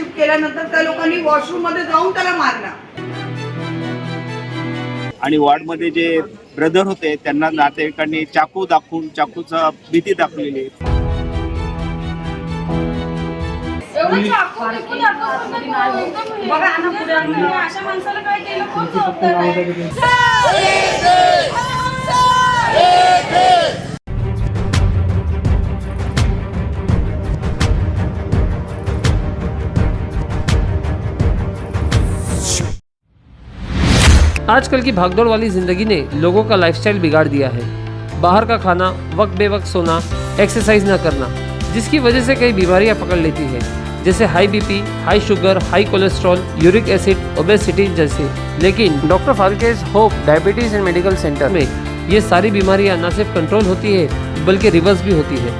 Shift केल्यानंतर त्या लोकांनी वॉशरूम मध्ये जाऊन त्याला मारला। आणि वॉर्डमध्ये जे ब्रदर होते त्यांना नातेवाईकांनी चाकू दाखवून चाकूचा भीती दाखवलेली। आजकल की भागदौड़ वाली जिंदगी ने लोगों का लाइफस्टाइल बिगाड़ दिया है। बाहर का खाना, वक्त बेवक्त सोना, एक्सरसाइज न करना, जिसकी वजह से कई बीमारियां पकड़ लेती है, जैसे high BP, high sugar, high cholesterol, uric acid, obesity जैसे। लेकिन doctor Phalke's hope diabetes and medical centre में ये सारी बीमारियां न सिर्फ कंट्रोल होती है बल्कि रिवर्स भी होती है।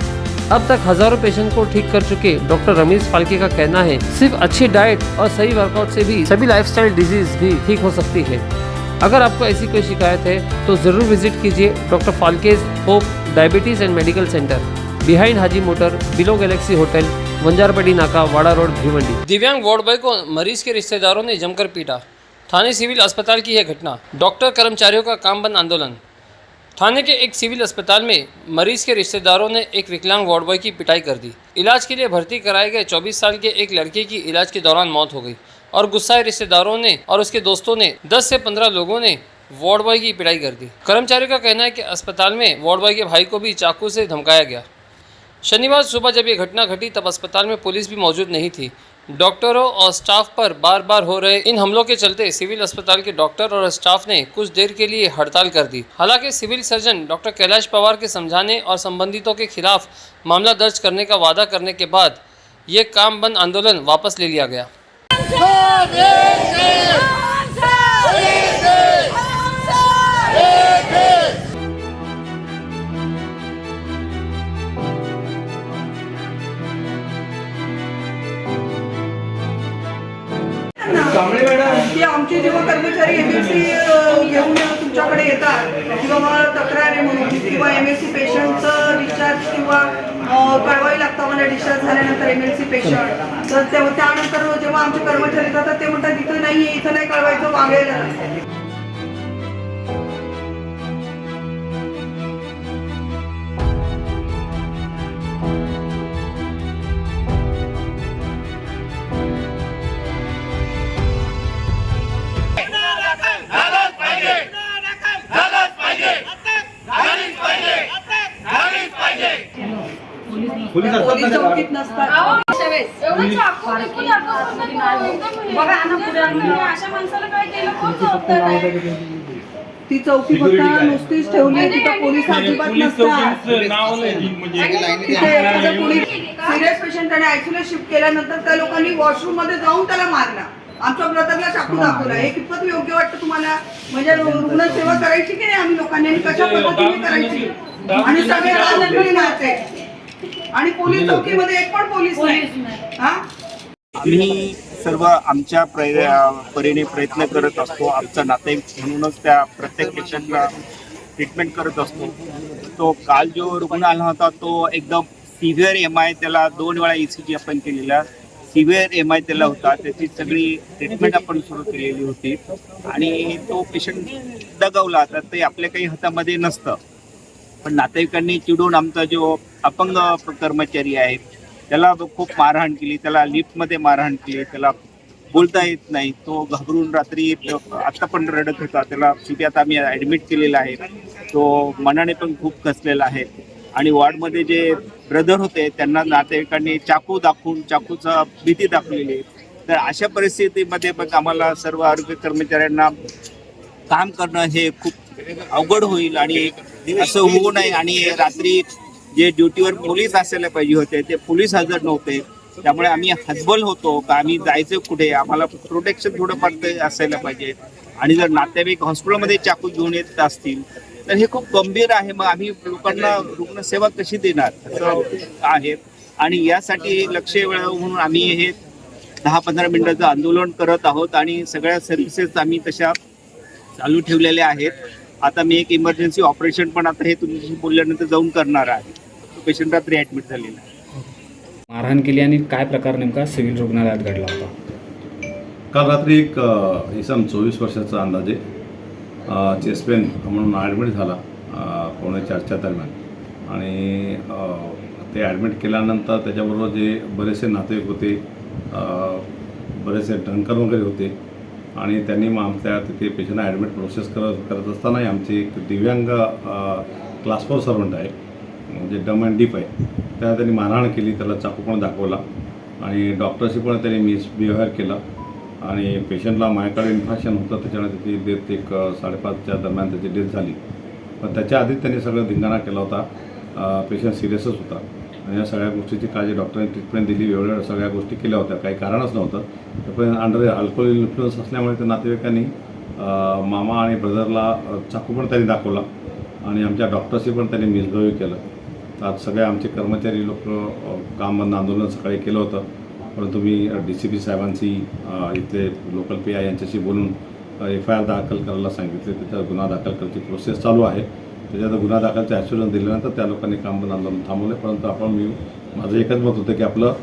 अब तक हजारों पेशेंट को ठीक कर चुके डॉक्टर रमेश फाल्के का कहना है, सिर्फ अच्छी डाइट और सही वर्कआउट से भी सभी लाइफस्टाइल डिजीज भी ठीक हो सकती है। अगर आपको ऐसी कोई शिकायत है तो ज़रूर विजिट कीजिए doctor Phalke's hope diabetes and medical centre, behind Haji motor, below galaxy hotel, Vanjarpatti नाका, वाड़ा रोड, भिवंडी। दिव्यांग वार्ड बॉय को मरीज के रिश्तेदारों ने जमकर पीटा। थाने सिविल अस्पताल की है घटना। डॉक्टर कर्मचारियों का काम बंद आंदोलन। थाने के एक सिविल अस्पताल में मरीज के रिश्तेदारों ने एक विकलांग वार्ड बॉय की पिटाई कर दी। इलाज के लिए भर्ती कराए गए 24 साल के एक लड़के की इलाज के दौरान मौत हो गई और गुस्साए रिश्तेदारों ने और उसके दोस्तों ने 10 से 15 लोगों ने वार्ड बॉय की पिटाई कर दी। कर्मचारियों का कहना है कि अस्पताल में वार्ड बॉय के भाई को भी चाकू से धमकाया गया। शनिवार सुबह जब ये घटना घटी तब अस्पताल में पुलिस भी मौजूद नहीं थी। डॉक्टरों और स्टाफ पर बार बार हो रहे इन हमलों के चलते सिविल अस्पताल के डॉक्टर और स्टाफ ने कुछ देर के लिए हड़ताल कर दी। हालांकि civil surgeon doctor Kailash Pawar के समझाने और संबंधितों के खिलाफ मामला दर्ज करने का वादा करने के बाद ये काम बंद आंदोलन वापस ले लिया गया। की आमचे जेव्हा कर्मचारी एमएससी घेऊन तुमच्याकडे येतात किंवा तक्रार आहे म्हणून किंवा एमएससी पेशंटचं डिस्चार्ज किंवा कळवावी लागतं मला डिस्चार्ज झाल्यानंतर एमएससी पेशंट, तर त्यानंतर जेव्हा आमचे कर्मचारी येतात ते म्हणतात इथं नाही आहे, इथं नाही कळवायचं, वागेल। पोलीस चौकीत नसतात। ती चौकी फक्त नुसतीच ठेवली, तिथं पोलीस अजिबात नसतात। तिथे एखादं पोलीस सिरियस पेशंट आणि आयसोलेट शिफ्ट केल्यानंतर त्या लोकांनी वॉशरूम मध्ये जाऊन त्याला मारला, आमच्या ब्रदरला चाकू दाखवला। हे कितपत योग्य वाटतं तुम्हाला? म्हणजे रुग्णसेवा करायची की नाही आम्ही लोकांनी, आणि कशा पद्धतीने करायची? आणि सगळे राजकारणी नाते आणि पोलीस चौकीमध्ये एक पण पोलीस नाही। आम्ही सर्व आमच्या परीने प्रयत्न करत असतो। आमचा नातेवाईक म्हणूनच त्या प्रत्येक पेशंटला ट्रीटमेंट करत असतो। तो काल जो रुग्ण आला होता तो एकदम सिव्हिअर MI, त्याला 2 वेळा ECG आपण केलेला, सिव्हिअर MI त्याला होता, त्याची सगळी ट्रीटमेंट आपण सुरू केलेली होती आणि तो पेशंट दगावला आता ते आपल्या काही हातामध्ये नसतं। पण नातेवाईकांनी चिडून आमचा जो अपंग कर्मचारी आहे त्याला खूप मारहाण केली, त्याला लिफ्टमध्ये मारहाण केली, त्याला बोलता येत नाही, तो घाबरून रात्री आता पण रडत होता, त्याला शेवटी आता आम्ही ॲडमिट केलेला आहे, तो मनाने पण खूप कसलेला आहे। आणि वॉर्डमध्ये जे ब्रदर होते त्यांना नातेवाईकांनी चाकू दाखवून चाकूचा भीती दाखवलेली। तर अशा परिस्थितीमध्ये मग आम्हाला सर्व आरोग्य कर्मचाऱ्यांना काम करणं हे खूप अवघड होईल आणि असं होऊ नये। आणि रात्री जे ड्युटीवर पोलीस असायला पाहिजे होते ते पोलीस हजर नव्हते, त्यामुळे आम्ही हतबल होतो का आम्ही जायचं कुठे, आम्हाला प्रोटेक्शन थोडंफार असायला पाहिजे। आणि जर नातेवाईक हॉस्पिटलमध्ये चाकू घेऊन येत असतील तर हे खूप गंभीर आहे, मग आम्ही लोकांना रुग्णसेवा कशी देणार असं आहे। आणि यासाठी लक्ष वेळावं म्हणून आम्ही हे 10-15 मिनिटाचं आंदोलन करत आहोत आणि सगळ्या सर्व्हिसेस आम्ही तशा चालू ठेवलेल्या आहेत। आता मी एक इमर्जन्सी ऑपरेशन पण आता हे तुमच्याशी बोलल्यानंतर जाऊन करणार आहे। पेशंट रात्री ॲडमिट झालेला आहे। मारहाण केली आणि काय प्रकार नेमका सिव्हिल रुग्णालयात घडला होता? काल रात्री एक इसम 24 वर्षाचा अंदाजे चेस्ट पेन म्हणून ॲडमिट झाला 3:45 दरम्यान आणि ते ॲडमिट केल्यानंतर त्याच्याबरोबर जे बरेचसे नातेवाईक होते, बरेचसे ड्रंकर वगैरे होते आणि त्यांनी मग आमच्या तिथे पेशंटला ॲडमिट प्रोसेस करत असतानाही आमची एक दिव्यांग क्लास 4 सर्वंट आहे, म्हणजे डम अँड डीप आहे, त्याला त्यांनी मारहाण केली, त्याला चाकू पण दाखवला आणि डॉक्टरशी पण त्यांनी मिसबिहेवियर केला आणि पेशंटला मायकार्ड इन्फेक्शन होतं, त्याच्यामुळे त्याची डेथ एक 5:30च्या दरम्यान त्याची डेथ झाली. पण त्याच्या आधीच त्यांनी सगळं धिंगाणा केला होता, पेशंट सिरियसच होता आणि या सगळ्या गोष्टीची काळजी डॉक्टरांनी ट्रीटमेंट दिली, वेगवेगळ्या सगळ्या गोष्टी केल्या होत्या, काही कारणच नव्हतं. पण अंडर अल्कोहोल इन्फ्लुएन्स असल्यामुळे त्या नातेवाईकांनी मामा आणि ब्रदरला चाकू पण त्यांनी दाखवला आणि आमच्या डॉक्टरशी पण त्यांनी मिसबिहेव केलं. आज सगळे आमचे कर्मचारी लोक काम बंद आंदोलन सकाळी केलं होतं, परंतु मी DCP साहेबांशी इथले लोकल PI यांच्याशी बोलून FIR दाखल करायला सांगितले. त्याच्यावर गुन्हा दाखल करायची प्रोसेस चालू आहे. त्याच्यात गुन्हा दाखलचं ॲश्युरन्स दिल्यानंतर त्या लोकांनी काम बंद आंदोलन थांबवले. परंतु माझं एकच मत होतं की आपलं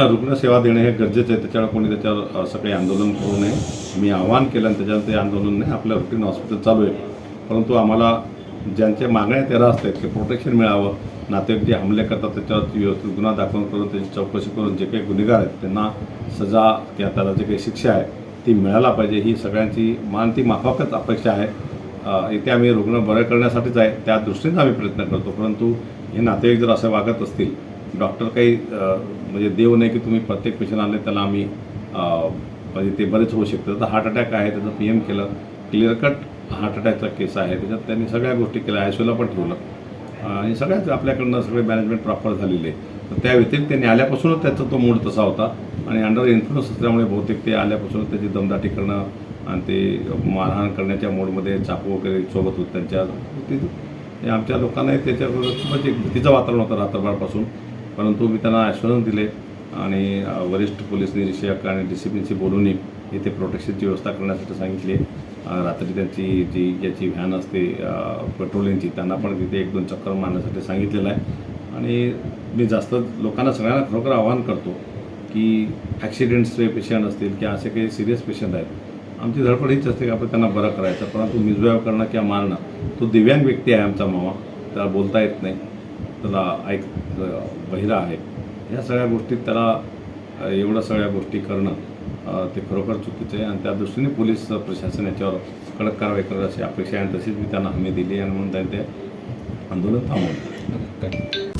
रुग्णसेवा देणे हे गरजेचं आहे, त्याच्यावर कोणी त्याच्यावर असं काही आंदोलन करू नये. मी आवाहन केलं आणि त्याच्यावर ते आंदोलन नाही, आपलं रुटीन हॉस्पिटल चालू आहे. परंतु आम्हाला ज्यांच्या मागण्या तेरा असतात की प्रोटेक्शन मिळावं, नातेवाईक जे हमले करतात त्याच्यावरती व्यवस्थित गुन्हा दाखल करून त्याची चौकशी करून जे काही गुन्हेगार आहेत त्यांना सजा किंवा त्याला जे काही शिक्षा आहे ती मिळायला पाहिजे, ही सगळ्यांची ती माफाकच अपेक्षा आहे. इथे आम्ही रुग्ण बरे करण्यासाठीच आहे, त्या दृष्टीनेच आम्ही प्रयत्न करतो. परंतु हे नातेवाईक जर असं वागत असतील, डॉक्टर काही म्हणजे देव नाही की तुम्ही प्रत्येक पेशंट आले त्याला आम्ही म्हणजे ते बरेच होऊ शकतं. तर हार्ट अटॅक आहे, त्याचं PM केलं, क्लिअर कट हार्ट अटॅकचा केस आहे, त्याच्यात त्यांनी सगळ्या गोष्टी केल्या, ICUला पण ठेवलं आणि सगळ्याच आपल्याकडनं सगळे मॅनेजमेंट प्रॉपर झालेली आहे. तर त्या व्यतिरिक्त त्यांनी आल्यापासूनच त्याचा तो मूड तसा होता आणि अंडर इन्फ्लुएन्स असल्यामुळे बहुतेक ते आल्यापासूनच त्याची दमदाटी करणं आणि ते मारहाण करण्याच्या मोडमध्ये चाकू वगैरे सोबत होत त्यांच्या आमच्या लोकांनाही त्याच्याबरोबर खूपच एक भीतीचं वातावरण होतं रात्रभरपासून. परंतु मी त्यांना ॲश्युरन्स दिले आणि वरिष्ठ पोलीस निरीक्षक आणि DCPशी बोलून इथे प्रोटेक्शनची व्यवस्था करण्यासाठी सांगितली. रात्री त्यांची याची व्हॅन असते पेट्रोलिंगची, त्यांना पण तिथे 1-2 चक्कर मारण्यासाठी सांगितलेलं आहे. आणि मी जास्त लोकांना सगळ्यांना खरोखर आवाहन करतो की ॲक्सिडेंट्सचे पेशंट असतील किंवा असे काही सिरियस पेशंट आहेत, आमची धडपड हीच असते की आपण त्यांना बरं करायचं. परंतु मिसबिहेव करणं किंवा मारणं, तो दिव्यांग व्यक्ती आहे आमचा मामा, त्याला बोलता येत नाही, त्याला बहिरा आहे, ह्या सगळ्या गोष्टीत त्याला एवढं सगळ्या गोष्टी करणं ते खरोखर चुकीचं आहे आणि त्या दृष्टीने पोलीस प्रशासन याच्यावर कडक कारवाई करेल अशी अपेक्षा आहे आणि तशीच मी त्यांना हमी दिली आणि म्हणून त्यांनी ते आंदोलन थांबवलं.